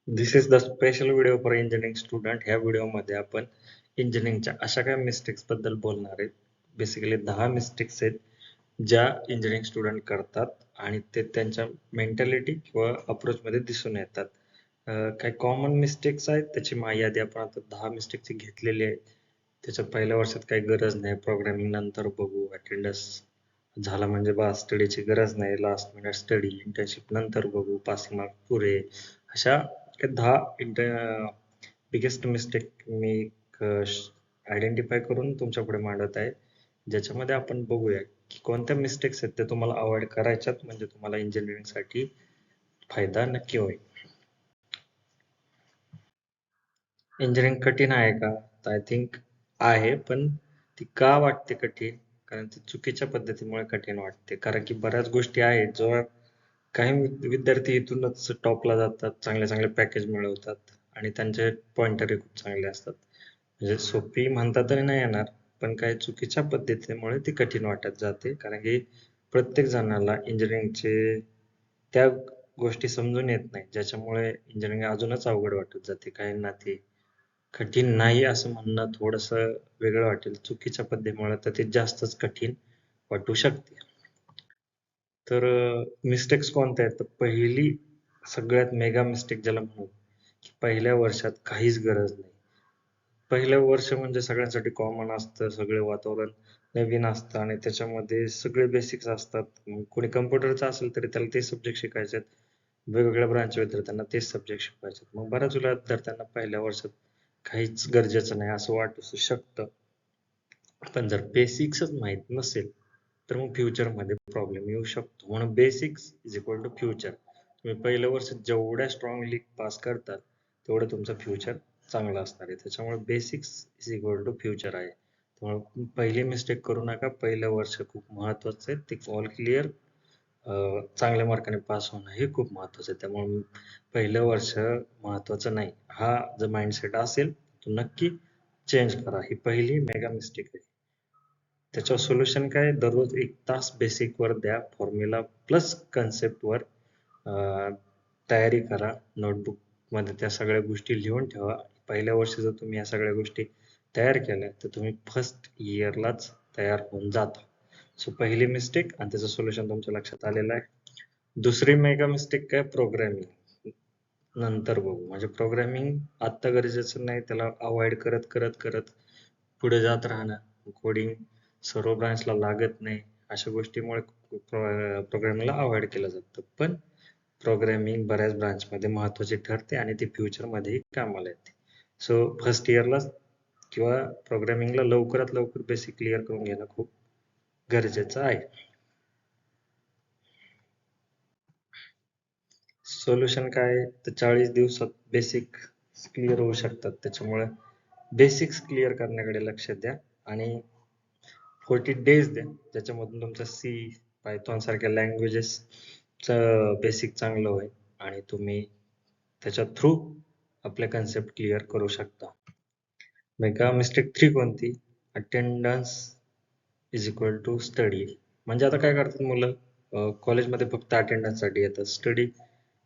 This is the special video for engineering student. ह्या व्हिडिओमध्ये आपण इंजिनिअरिंगच्या अशा काही मिस्टेक्स बद्दल बोलणार आहेत. बेसिकली 10 मिस्टेक्स आहेत ज्या इंजिनिअरिंग स्टुडंट करतात आणि ते त्यांच्या मेंटॅलिटी किंवा अप्रोचमध्ये दिसून येतात. काही कॉमन मिस्टेक्स आहेत, त्याची यादी आपण आता 10 मिस्टेकची घेतलेली आहे. त्याच्यात पहिल्या वर्षात काही गरज नाही, प्रोग्रामिंग नंतर बघू, अटेंडन्स झाला म्हणजे बस, स्टडीची गरज नाही, लास्ट मिनिट स्टडी, इंटर्नशिप नंतर बघू, पासिंग मार्क पुरे. अशा 10 बिगेस्ट मिस्टेक मी आयडेंटिफाय करून तुमच्या पुढे मांडत आहे, ज्याच्यामध्ये आपण बघूया की कोणत्या मिस्टेक्स आहेत ते तुम्हाला अवॉइड करायच्यात, म्हणजे तुम्हाला इंजिनिअरिंग साठी फायदा नक्की होईल. इंजिनिअरिंग कठीण आहे का? तर आय थिंक आहे, पण ती का वाटते कठीण? कारण ती चुकीच्या पद्धतीमुळे कठीण वाटते. कारण की बऱ्याच गोष्टी आहेत जो काही विद्यार्थी इथूनच टॉपला जातात, चांगले चांगले पॅकेज मिळवतात आणि त्यांचे पॉइंटरही खूप चांगले असतात. म्हणजे सोपी म्हणता तरी नाही येणार, पण काही चुकीच्या पद्धतीमुळे ती कठीण वाटत जाते. कारण की प्रत्येक जणाला इंजिनिअरिंगचे त्या गोष्टी समजून येत नाही, ज्याच्यामुळे इंजिनिअरिंग अजूनच अवघड वाटत जाते. काहींना ती कठीण नाही असं म्हणणं थोडंसं वेगळं वाटेल, चुकीच्या पद्धतीमुळे तर ते जास्तच कठीण वाटू शकते. तर मिस्टेक्स कोणत्या आहेत? तर पहिली सगळ्यात मेगा मिस्टेक ज्याला म्हणू, की पहिल्या वर्षात काहीच गरज नाही. पहिलं वर्ष म्हणजे सगळ्यांसाठी कॉमन असतं, सगळे वातावरण नवीन असतं आणि त्याच्यामध्ये सगळे बेसिक्स असतात. कोणी कम्प्युटरचा असेल तरी त्याला ते सब्जेक्ट शिकायचे आहेत, वेगवेगळ्या ब्रांच विद्यार्थ्यांना तेच सब्जेक्ट शिकवायचे आहेत. मग बऱ्याच वेळा विद्यार्थ्यांना पहिल्या वर्षात काहीच गरजेचं नाही असं वाटू शकतं. पण जर बेसिक्सच माहित नसेल तर मग फ्युचरमध्ये प्रॉब्लेम येऊ शकतो. म्हणून basics is equal to future. तुम्ही पहिल्या वर्षात जेवढ्या स्ट्रॉंगली पास करतात तेवढं तुमचं फ्युचर चांगलं असणार आहे. त्याच्यामुळे basics is equal to future आहे. त्यामुळे पहिली मिस्टेक करू नका. पहिलं वर्ष खूप महत्वाचं आहे, ते ऑल क्लिअर चांगल्या मार्काने पास होणं हे खूप महत्वाचं आहे. त्यामुळे पहिलं वर्ष महत्वाचं नाही, हा जर माइंडसेट असेल तर नक्की चेंज करा. ही पहिली मेगा मिस्टेक आहे. त्याच्यावर सोल्युशन काय? दररोज 1 तास बेसिक वर द्या, फॉर्म्युला प्लस कन्सेप्ट वर तयारी करा. नोटबुक मध्ये त्या सगळ्या गोष्टी लिहून ठेवा. पहिल्या वर्षी जर तुम्ही या सगळ्या गोष्टी तयार केल्या तर तुम्ही फर्स्ट इयरलाच तयार होऊन जाता. सो पहिली मिस्टेक आणि त्याचं सोल्युशन तुमच्या लक्षात आलेलं आहे. दुसरी मेगा मिस्टेक काय? प्रोग्रामिंग नंतर बघू. म्हणजे प्रोग्रामिंग आत्ता गरजेचं नाही, त्याला अवॉइड करत करत करत पुढे जात राहणं. कोडिंग सर्व ब्रांचला लागत नाही, अशा गोष्टीमुळे प्रोग्रामिंगला अवॉइड केलं जातं. पण प्रोग्रामिंग बऱ्याच ब्रांचमध्ये महत्वाची ठरते आणि ती फ्युचरमध्येही कामाला येते. सो फर्स्ट इयरला किंवा प्रोग्रामिंगला लवकरात लवकर बेसिक क्लिअर करून घेणं खूप गरजेचं आहे. सोल्युशन काय? तर 40 दिवसात बेसिक क्लिअर होऊ शकतात. त्याच्यामुळे बेसिक्स क्लिअर करण्याकडे लक्ष द्या आणि 40 डेज द्या, ज्याच्यामधून तुमचं सी, पायथॉन सारख्या लँग्वेजेसचं बेसिक चांगलं होईल आणि तुम्ही त्याच्या थ्रू आपले कन्सेप्ट क्लिअर करू शकता. मेगा मिस्टेक 3 कोणती? Attendance is equal to study. म्हणजे आता काय करतात मुलं, कॉलेजमध्ये फक्त अटेंडन्स साठी येतात, स्टडी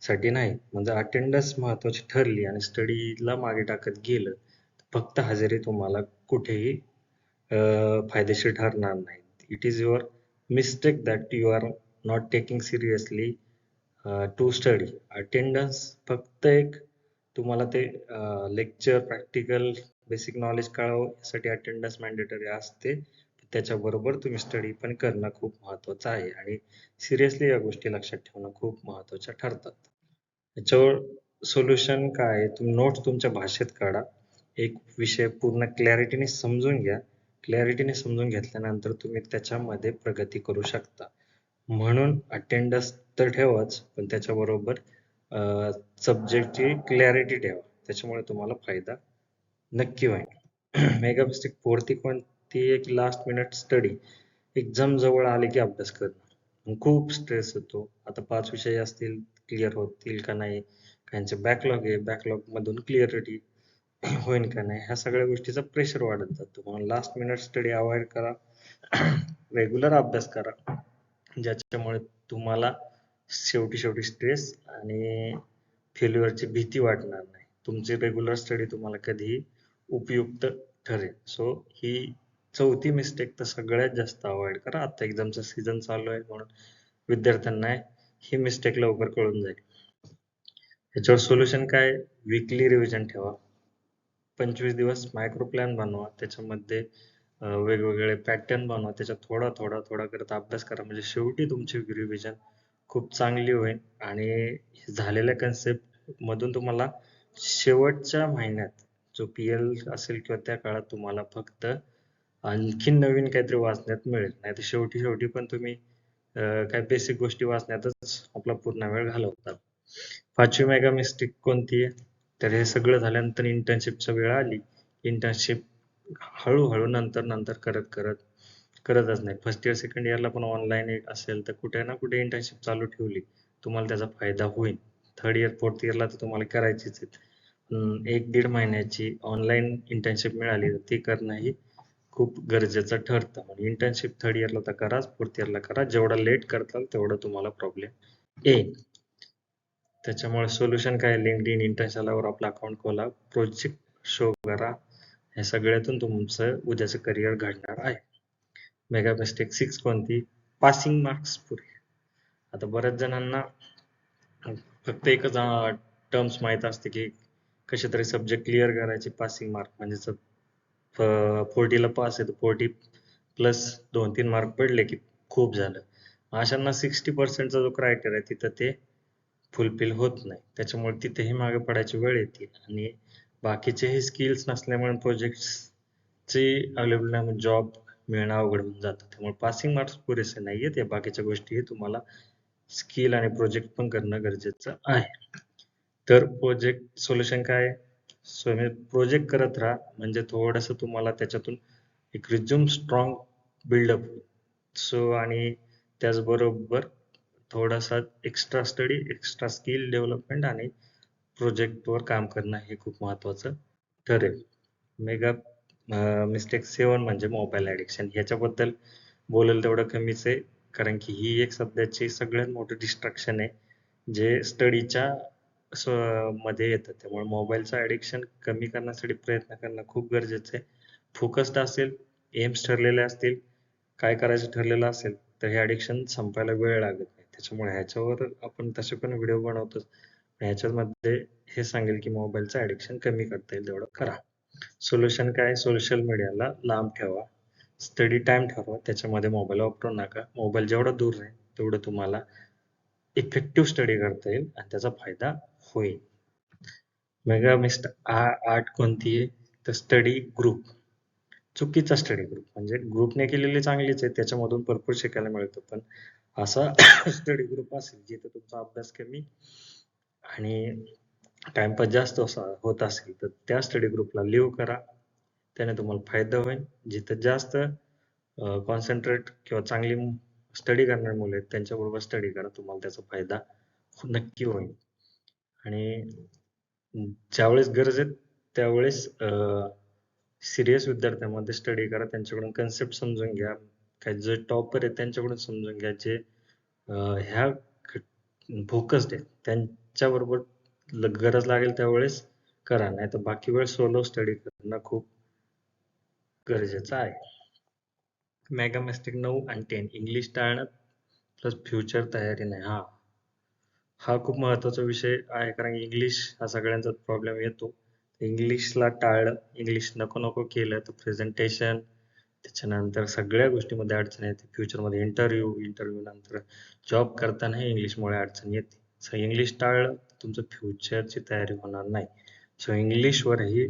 साठी नाही. म्हणजे अटेंडन्स महत्वाची ठरली आणि स्टडीला मागे टाकत गेलं तर फक्त हजेरी तुम्हाला कुठेही फायदेशीर ठरणार नाही. It is your mistake that you are not taking seriously to study. Attendance फक्त एक तुम्हाला ते लेक्चर, प्रॅक्टिकल, बेसिक नॉलेज कळवण्यासाठी अटेंडन्स मॅन्डेटरी असते. त्याच्याबरोबर तुम्ही स्टडी पण करणं खूप महत्वाचं आहे आणि सिरियसली या गोष्टी लक्षात ठेवणं खूप महत्वाच्या ठरतात. याच्यावर सोल्युशन काय? तुम्ही नोट्स तुमच्या भाषेत काढा, एक विषय पूर्ण क्लॅरिटीने समजून घ्या. क्लॅरिटीने समजून घेतल्यानंतर तुम्ही त्याच्यामध्ये प्रगती करू शकता. म्हणून अटेंडन्स तर ठेवाच, पण त्याच्याबरोबर सब्जेक्टची क्लॅरिटी ठेवा, त्याच्यामुळे तुम्हाला फायदा नक्की होईल. मेगा मिस्टेक फोर्थ कोणती? एक लास्ट मिनिट स्टडी. एक्झाम जवळ आले की अभ्यास करणं, खूप स्ट्रेस येतो. आता 5 विषय असतील, क्लिअर होतील का नाही, काहींचे बॅकलॉग आहे, बॅकलॉग मधून क्लिअरिटी होईल का नाही, ह्या सगळ्या गोष्टीचा प्रेशर वाढत जातो. म्हणून लास्ट मिनिट स्टडी अवॉइड करा. रेग्युलर अभ्यास करा, ज्याच्यामुळे तुम्हाला शेवटी शेवटी स्ट्रेस आणि फेल्युअरची भीती वाटणार नाही. तुमची रेग्युलर स्टडी तुम्हाला कधीही उपयुक्त ठरेल. सो ही चौथी मिस्टेक तर सगळ्यात जास्त अवॉइड करा. आता एक्झामचा सीझन चालू आहे म्हणून विद्यार्थ्यांना ही मिस्टेक लवकर कळून जाईल. याच्यावर सोल्युशन काय? वीकली रिव्हिजन ठेवा. 25 दिवस मायक्रो प्लॅन बनवा. त्याच्यामध्ये वेगवेगळे पॅटर्न बनवा. त्याच्यात थोडा थोडा थोडा करत अभ्यास करा. म्हणजे शेवटी तुमची रिव्हिजन खूप चांगली होईल आणि झालेल्या कन्सेप्ट मधून तुम्हाला शेवटच्या महिन्यात जो PL असेल किंवा त्या काळात तुम्हाला फक्त आणखीन नवीन काहीतरी वाचण्यात मिळेल. नाहीतर शेवटी शेवटी पण तुम्ही काही बेसिक गोष्टी वाचण्यातच आपला पूर्ण वेळ घालवतात. 5वी मेगा मिस्टेक कोणती आहे? तर हे सगळं झाल्यानंतर इंटर्नशिपची वेळ आली. इंटर्नशिप हळूहळू नंतर नंतर करतच नाही. फर्स्ट इयर सेकंड इयरला पण ऑनलाईन असेल तर कुठे ना कुठे इंटर्नशिप चालू ठेवली तुम्हाला त्याचा फायदा होईल. थर्ड इयर फोर्थ इयरला तर तुम्हाला करायचीच आहे. 1-1.5 महिन्याची ऑनलाईन इंटर्नशिप मिळाली तर ती करणं ही खूप गरजेचं ठरतं. म्हणजे इंटर्नशिप थर्ड इयरला तर कराच, फोर्थ इयरला करा. जेवढा लेट करताल तेवढं तुम्हाला प्रॉब्लेम येईल. त्याच्यामुळे सोल्युशन काय? लिंक्डइन, इंटर्नशालावर आपला अकाउंट खोला, प्रोजेक्ट शो करा. या सगळ्यातून तुमचं उद्याचं करिअर घडणार आहे. मेगा मिस्टेक 6 कोणती? पासिंग मार्क्स पुरे. आता बऱ्याच जणांना फक्त एकच टर्म्स माहीत असते की कसे तरी सब्जेक्ट क्लिअर करायचे पासिंग मार्क म्हणजे 40ला पास आहे तर 40 प्लस 2-3 मार्क पडले की खूप झालं. अशांना 60%चा जो क्रायटेरिया आहे तिथं ते फुलफिल होत नाही. त्याच्यामुळे तिथेही मागे पडायची वेळ येते आणि बाकीचेही स्किल्स नसल्यामुळे प्रोजेक्ट्सची अवेलेबल नाही, जॉब मिळणं अवघड होऊन जातं. त्यामुळे पासिंग मार्क्स पुरेसे नाहीयेत. या बाकीच्या गोष्टीही तुम्हाला स्किल आणि प्रोजेक्ट पण करणं गरजेचं आहे. तर प्रोजेक्ट सोल्युशन काय? प्रोजेक्ट करत राहा म्हणजे थोडंसं तुम्हाला त्याच्यातून एक रिझ्यूम स्ट्रॉंग बिल्डअप होईल. सो आणि त्याचबरोबर थोडासा extra study, extra skill development आणि प्रोजेक्टवर काम करणं हे खूप महत्त्वाचं ठरेल. मेगा मिस्टेक 7 म्हणजे मोबाईल ॲडिक्शन. ह्याच्याबद्दल बोलेल तेवढं कमीच आहे. कारण की ही एक सध्याची सगळ्यात मोठी डिस्ट्रॅक्शन आहे, जे स्टडीच्या मध्ये येतं. त्यामुळे मोबाईलचं ॲडिक्शन कमी करण्यासाठी प्रयत्न करणं खूप गरजेचं आहे. फोकस्ड असेल, एम्स ठरलेले असतील, काय करायचं ठरलेलं असेल, तर हे ॲडिक्शन संपायला वेळ लागत नाही. त्याच्यामुळे ह्याच्यावर आपण तसे पण व्हिडिओ बनवतोच. ह्याच्यामध्ये हे सांगेल की मोबाईलचं ॲडिक्शन कमी करता येईल तेवढं करा. सोल्युशन काय? सोशल मीडियाला लांब ठेवा. स्टडी टाइम ठरवा. त्याच्यामध्ये मोबाईल वापरू नका. मोबाईल जेवढा दूर राहील तेवढं तुम्हाला इफेक्टिव्ह स्टडी करता येईल आणि त्याचा फायदा होईल. मेगा मिस्टेक 8 कोणती आहे? तर स्टडी ग्रुप. चुकीचा स्टडी ग्रुप म्हणजे ग्रुपने केलेली चांगलीच आहे, त्याच्यामधून भरपूर शिकायला मिळतं. पण असा स्टडी ग्रुप असेल जिथे तुमचा अभ्यास कमी आणि टाइमपास जास्त होत असेल तर त्या स्टडी ग्रुपला लिव्ह करा. त्याने तुम्हाला फायदा होईल. जिथे जास्त कॉन्सन्ट्रेट किंवा चांगली स्टडी करणारी मुलं आहेत त्यांच्याबरोबर स्टडी करा. तुम्हाला त्याचा फायदा नक्की होईल. आणि ज्यावेळेस गरज आहे त्यावेळेस सिरियस विद्यार्थ्यांमध्ये स्टडी करा. त्यांच्याकडून कन्सेप्ट समजून घ्या. काही जे टॉपर आहेत त्यांच्याकडून समजून घ्या. जे ह्या फोकस्ड आहेत त्यांच्याबरोबर गरज लागेल त्यावेळेस करा. नाही तर बाकी वेळ सोलो स्टडी करणं खूप गरजेचं आहे. मेगा मिस्टेक 9 आणि 10 इंग्लिश टाळणं प्लस फ्युचर तयारी नाही. हा खूप महत्त्वाचा विषय आहे कारण इंग्लिश हा सगळ्यांचाच प्रॉब्लेम येतो. इंग्लिशला टाळलं, इंग्लिश नको नको केलं तर प्रेझेंटेशन त्याच्यानंतर सगळ्या गोष्टीमध्ये अडचण येते. फ्युचरमध्ये इंटरव्ह्यू नंतर जॉब करतानाही इंग्लिशमुळे अडचण येते. सो इंग्लिश टाळलं तुमचं फ्युचरची तयारी होणार नाही. सो इंग्लिशवरही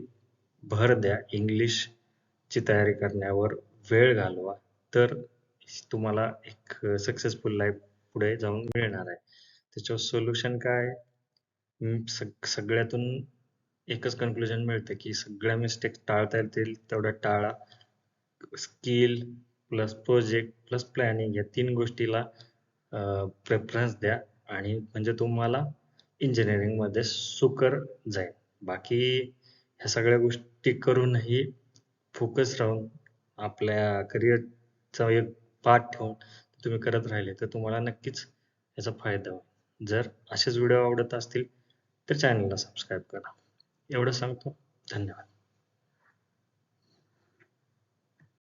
भर द्या. इंग्लिशची तयारी करण्यावर वेळ घालवा. तर तुम्हाला एक सक्सेसफुल लाईफ पुढे जाऊन मिळणार आहे. त्याच्यावर सोल्युशन काय? सगळ्यातून एकच कन्क्लुजन मिळतं की सगळ्या मिस्टेक टाळता येतील तेवढ्या टाळा. Skill plus project plus planning या 3 गोष्टीला प्रेफरन्स द्या आणि म्हणजे तुम्हाला इंजिनिअरिंगमध्ये सुकर जाईल. बाकी ह्या सगळ्या गोष्टी करूनही फोकस राहून आपल्या करिअरचा एक पाठ ठेवून तुम्ही करत राहिले तर तुम्हाला नक्कीच याचा फायदा होईल. जर असेच व्हिडिओ आवडत असतील तर चॅनलला सबस्क्राईब करा. एवढं सांगतो. धन्यवाद.